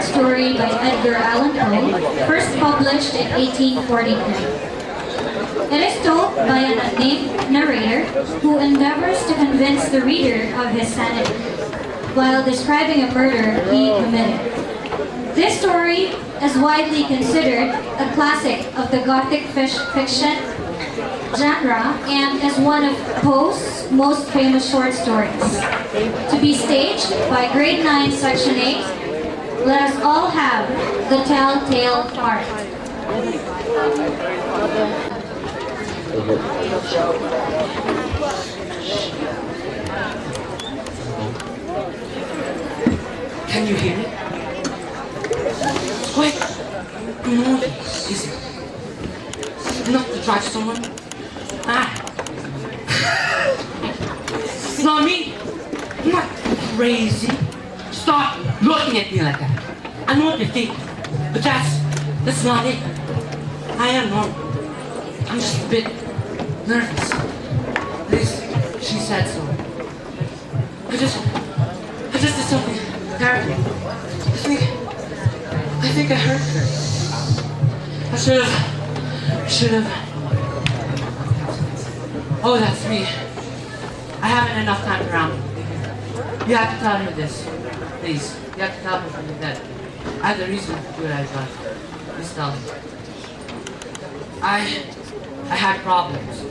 short story by Edgar Allan Poe, first published in 1843. It is told by an unnamed narrator who endeavors to convince the reader of his sanity while describing a murder he committed. This story is widely considered a classic of the Gothic fiction genre and is one of Poe's most famous short stories. To be staged by Grade 9 Section 8, let us all have the telltale heart. Can you hear me? Quick! No, is it enough to drive someone? It's not me! I'm not crazy! Stop looking at me like that! I know what you think, but that's not it. I am normal. I'm just a bit nervous. At least she said so. I just did something terrible. I think I hurt her. I should have. Oh, that's me. I haven't enough time around. You have to tell her this. Please. You have to tell her from the dead. I have the reason to do what I've done. Please tell her. I had problems.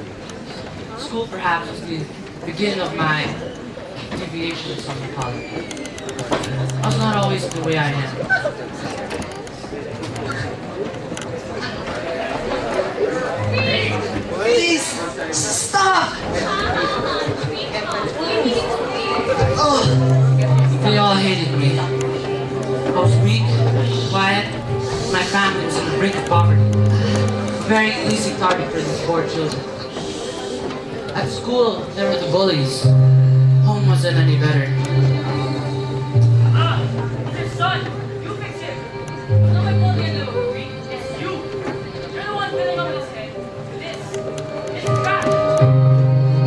School perhaps was the beginning of my deviation, some would call it. I was not always the way I am. Please, stop! Oh, they all hated me. I was weak, quiet. My family was on the brink of poverty. A very easy target for these poor children. At school, there were the bullies. Home wasn't any better. Your son! You fix him! I'm not calling you a little freak. It's you! You're the one filling up his head. This is trash!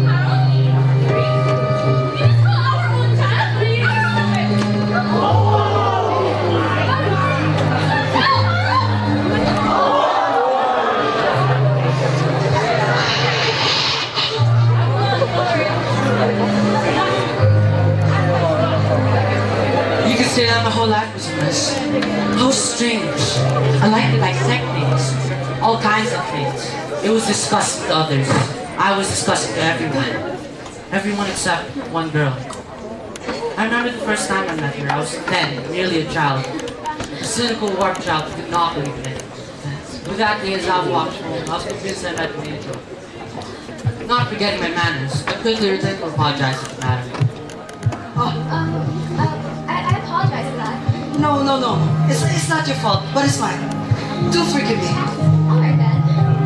Harold, you just call our own child? What are you You can say that my whole life was a mess. How strange. I like to dissect things. All kinds of things. It was disgusting to others. I was disgusting to everyone. Everyone except one girl. I remember the first time I met her. I was 10, nearly a child. A cynical, warped child who could not believe in it. With that day, as I walked home, I was convinced I met an angel. Not forgetting my manners, I quickly returned to apologize if it mattered. I apologize for that. No. It's not your fault, but it's mine. Do forgive me. Alright then.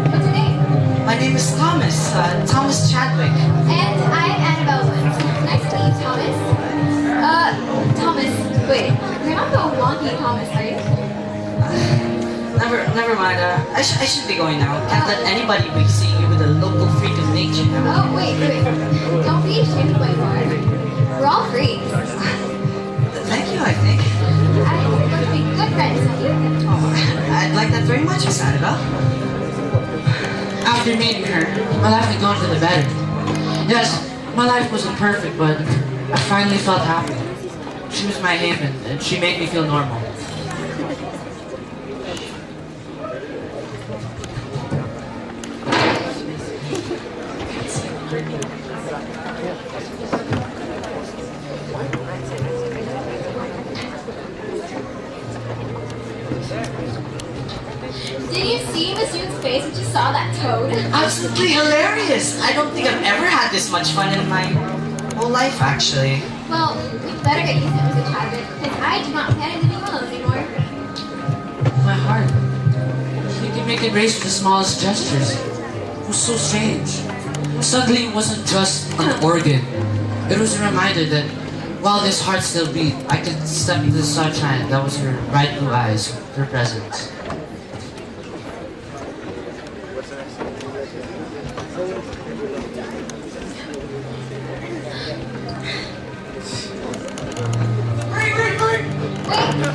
What's your name? My name is Thomas. Thomas Chadwick. And I'm Annabelle Woods. Nice to meet you, Thomas. Thomas, wait. You're not the wonky Thomas, are you? Never mind. I should be going now. Can't let anybody be seeing you with a local freak of nature. Oh, wait. Don't be ashamed of what you are. We're all freaks. Thank you, I think. I think we're going to be good friends, don't you? Oh, I'd like that very much, Miss Annabelle. After meeting her, my life had gone for the better. Yes, my life wasn't perfect, but I finally felt happy. She was my haven, and she made me feel normal. Did you see Miss Yoon's face when she saw that toad? Absolutely hilarious. I don't think I've ever had this much fun in my whole life, actually. Well, you better get used to it, Mr. Chadwick, because I do not plan on leaving you alone anymore. My heart. She could make it race with the smallest gestures. It was so strange. Suddenly it wasn't just an organ. It was a reminder that while this heart still beat, I could step into the sunshine. That was her bright blue eyes, her presence.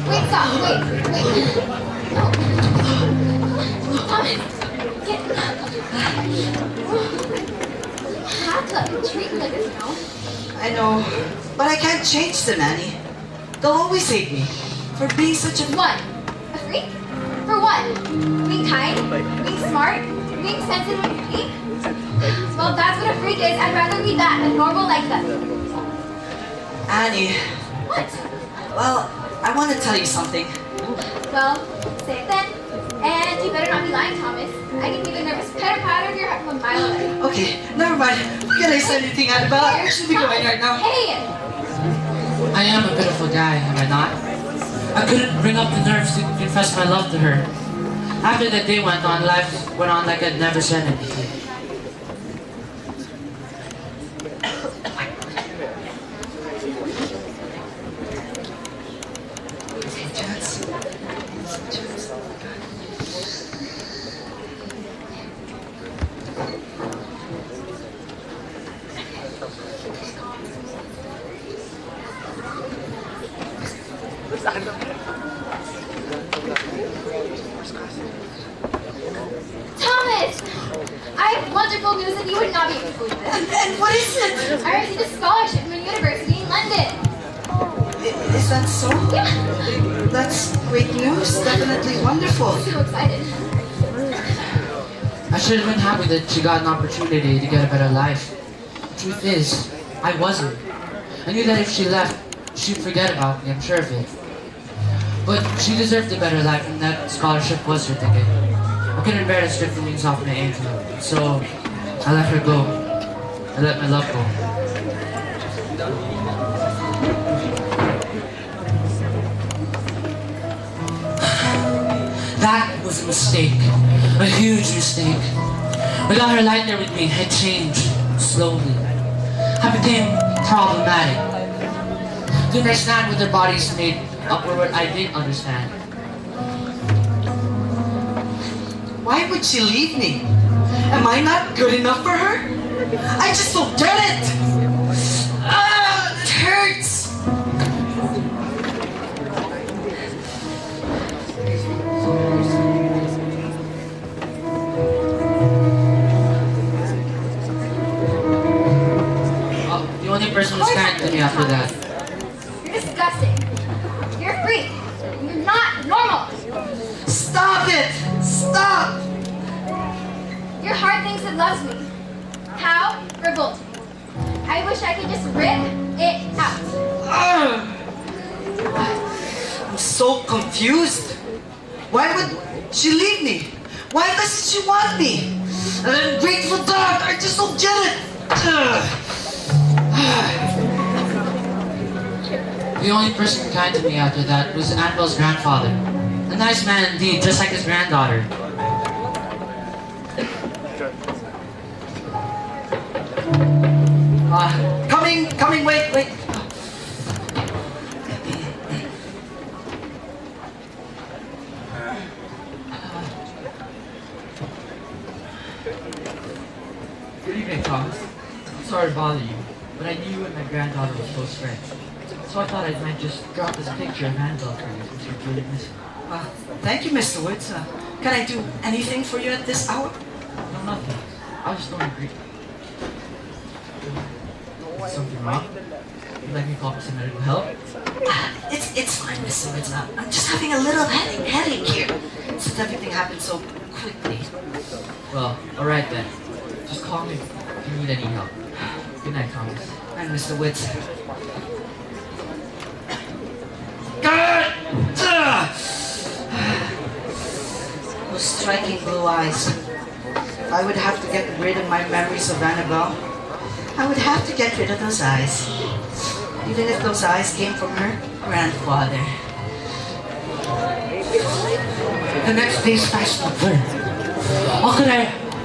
Wait, stop. Wait. No. Thomas, get have to treat me like this, you know? I know, but I can't change them, Annie. They'll always hate me for being such a... What? A freak? For what? Being kind? Being smart? Being sensitive and pretty? Well, that's what a freak is. I'd rather be that than normal like them. Annie, What? well, I want to tell you something. Well, say it then. And you better not be lying, Thomas. I can hear the nervous pitter-patter of your heart from a mile away. Okay, never mind. Can I say anything, Annabelle? I should be going right now. Hey! I am a pitiful guy, am I not? I couldn't bring up the nerves to confess my love to her. After that day went on, life went on like I'd never said anything. Thomas! I have wonderful news and you would not be able to believe this. And what is it? I received a scholarship from a university in London. Is that so? Yeah. That's great news. Definitely wonderful. So excited. I should have been happy that she got an opportunity to get a better life. The truth is, I wasn't. I knew that if she left, she'd forget about me, I'm sure of it. But she deserved a better life, and that scholarship was her ticket. I couldn't bear to strip the wings off my angel, so I let her go. I let my love go. That was a mistake. A huge mistake. Without her light there with me, I changed slowly. I became problematic. To understand what their bodies made up or what I didn't understand. Why would she leave me? Am I not good enough for her? I just don't get it! Ah, it hurts! The only person who's kind to me after that. You're disgusting. You're a freak. You're not normal. Stop it! Stop! Your heart thinks it loves me. How revolting. I wish I could just rip it out. Ugh. I'm so confused. Why would she leave me? Why doesn't she want me? An ungrateful dog! I just don't get it! Ugh. The only person kind to me after that was Annabelle's grandfather. A nice man indeed, just like his granddaughter. Coming, wait. Good evening, Thomas. I'm sorry to bother you, but I knew you and my granddaughter were close friends. So I thought I might just drop this picture of Annabelle for you since you're really missing. Thank you, Mr. Woods. Can I do anything for you at this hour? No, nothing. I just don't agree. Is something wrong? Would you like me to call for some medical help? It's fine, Mr. Woods. I'm just having a little headache here. Since everything happened so quickly. Well, alright then. Just call me if you need any help. Good night, Thomas. And Mr. Woods. Those striking blue eyes. If I would have to get rid of my memories of Annabelle, I would have to get rid of those eyes. Even if those eyes came from her grandfather. The next day's fast over.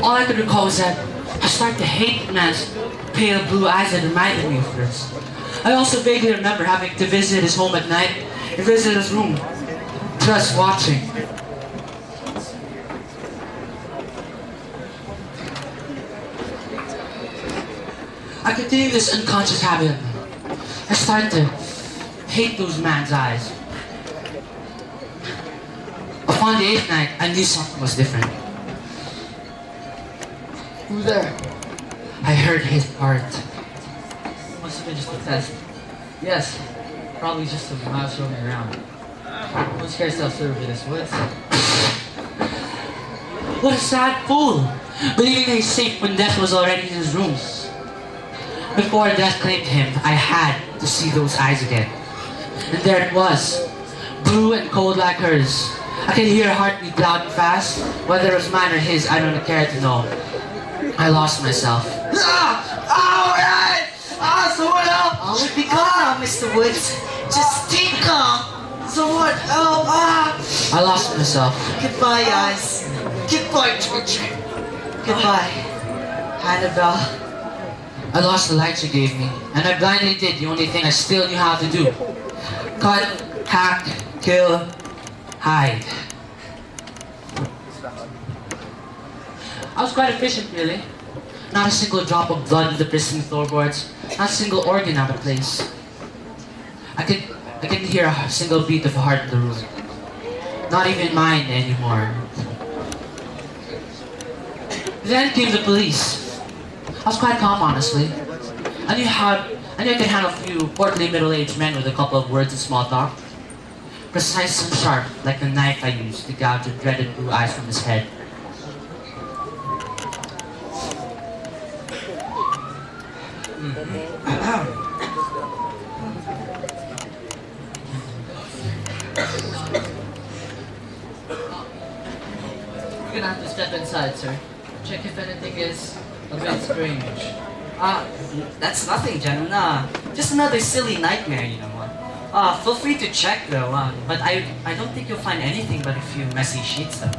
All I could recall was that I started to hate the man's pale blue eyes that reminded me of hers. I also vaguely remember having to visit his home at night and visit his room, just watching. I continued this unconscious habit. I started to hate those man's eyes. Upon the 8th night, I knew something was different. Who's there? I heard his heart. Must have been just a test. Yes, probably just some mouse roaming around. Who scares self-serve in this woods? What a sad fool! Believing that he's safe when death was already in his rooms. Before death claimed him, I had to see those eyes again. And there it was, blue and cold like hers. I could hear her heartbeat loud and fast. Whether it was mine or his, I don't care to know. I lost myself. Alright! Someone help! All would be good. Mr. Woods, just stay calm. Someone help! I lost myself. Goodbye, guys. Goodbye, George. Goodbye, Annabelle. I lost the light you gave me, and I blindly did the only thing I still knew how to do. Cut, hack, kill, hide. I was quite efficient, really. Not a single drop of blood in the pristine floorboards, not a single organ out of place. I couldn't hear a single beat of a heart in the room. Not even mine anymore. Then came the police. I was quite calm, honestly. I knew I could handle a few portly middle-aged men with a couple of words and small talk. Precise and sharp, like the knife I used to gouge the dreaded blue eyes from his head. You're gonna have to step inside, sir. Check if anything is a bit strange. That's nothing, gentlemen. Just another silly nightmare, you know. Feel free to check though. But I don't think you'll find anything but a few messy sheets though.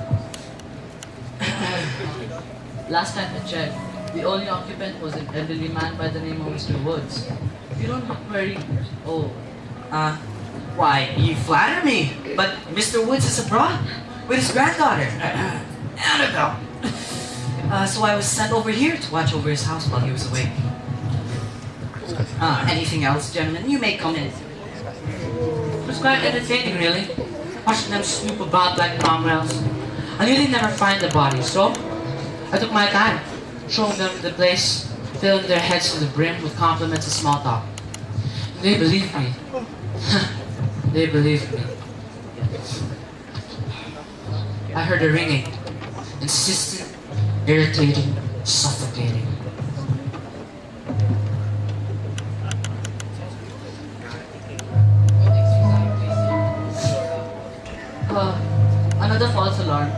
Last time I checked, the only occupant was an elderly man by the name of Mr. Woods. You don't look very old. Why, you flatter me. But Mr. Woods is abroad with his granddaughter, Annabelle. So I was sent over here to watch over his house while he was away. Anything else, gentlemen? You may come in. It was quite entertaining, really. Watching them snoop about like mongrels. I knew they'd never find the body, so I took my time, showing them the place, filling their heads to the brim with compliments and small talk. And they believed me. They believed me. I heard a ringing, insistent, irritating, suffocating. Another false alarm.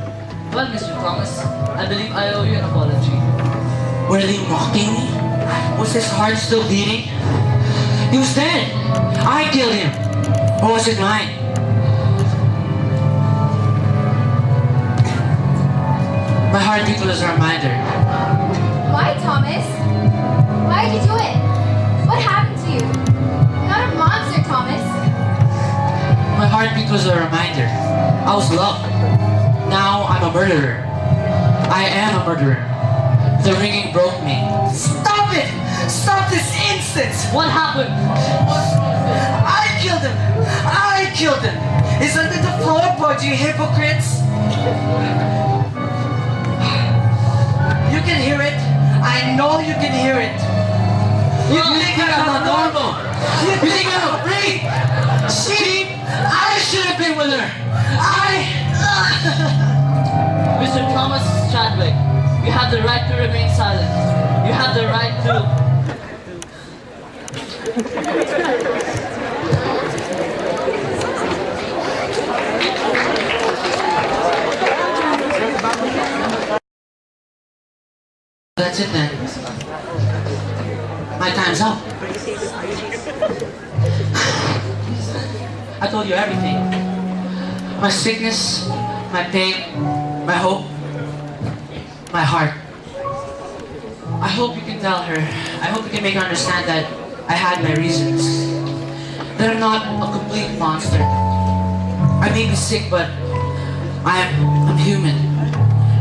Well, Mr. Thomas, I believe I owe you an apology. Were they mocking me? Was his heart still beating? He was dead. I killed him. Or was it mine? My heartbeat was a reminder. Why, Thomas? Why did you do it? What happened to you? You're not a monster, Thomas. My heartbeat was a reminder. I was loved. Now I'm a murderer. I am a murderer. The ringing broke me. Stop it! Stop this instant! What happened? I killed him! I killed him! He's under the floorboard, you hypocrites! You can hear it. I know you can hear it. You think I'm not normal? You think I'm a freak? She, I should have been with her. Mr. Thomas Chadwick, you have the right to remain silent. You have the right to... That's it then. My time's up. I told you everything. My sickness, my pain, my hope, my heart. I hope you can tell her. I hope you can make her understand that I had my reasons. That I'm not a complete monster. I may be sick, but I'm human.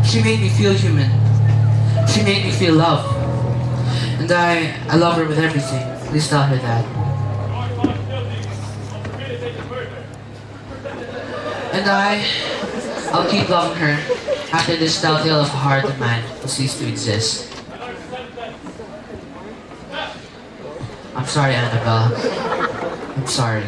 She made me feel human. She made me feel love. And I love her with everything. Please tell her that. And I'll keep loving her after this telltale of a heart of mine will cease to exist. I'm sorry, Annabelle. I'm sorry.